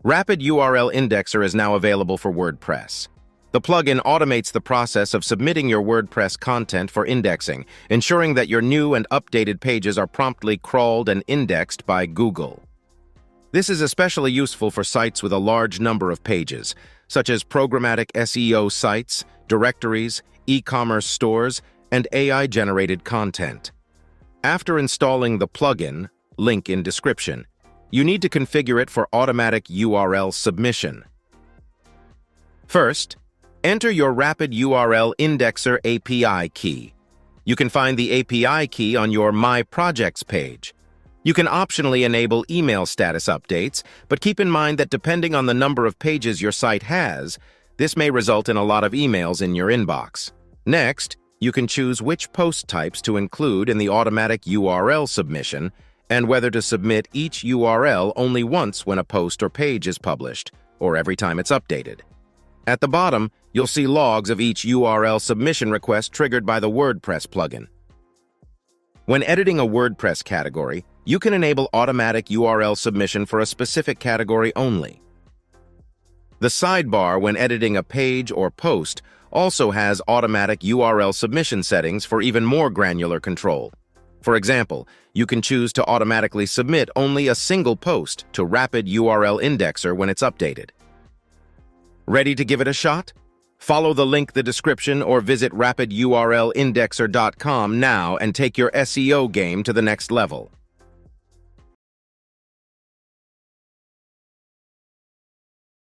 Rapid URL Indexer is now available for WordPress. The plugin automates the process of submitting your WordPress content for indexing, ensuring that your new and updated pages are promptly crawled and indexed by Google. This is especially useful for sites with a large number of pages, such as Programmatic SEO sites, directories, e-commerce stores, and AI-generated content. After installing the plugin, link in description, you need to configure it for automatic URL submission. First, enter your Rapid URL Indexer API key. You can find the API key on your My Projects page. You can optionally enable email status updates, but keep in mind that depending on the number of pages your site has, this may result in a lot of emails in your inbox. Next, you can choose which post types to include in the automatic URL submission and whether to submit each URL only once when a post or page is published, or every time it's updated. At the bottom, you'll see logs of each URL submission request triggered by the WordPress plugin. When editing a WordPress category, you can enable automatic URL submission for a specific category only. The sidebar when editing a page or post also has automatic URL submission settings for even more granular control. For example, you can choose to automatically submit only a single post to Rapid URL Indexer when it's updated. Ready to give it a shot? Follow the link in the description or visit rapidurlindexer.com now and take your SEO game to the next level.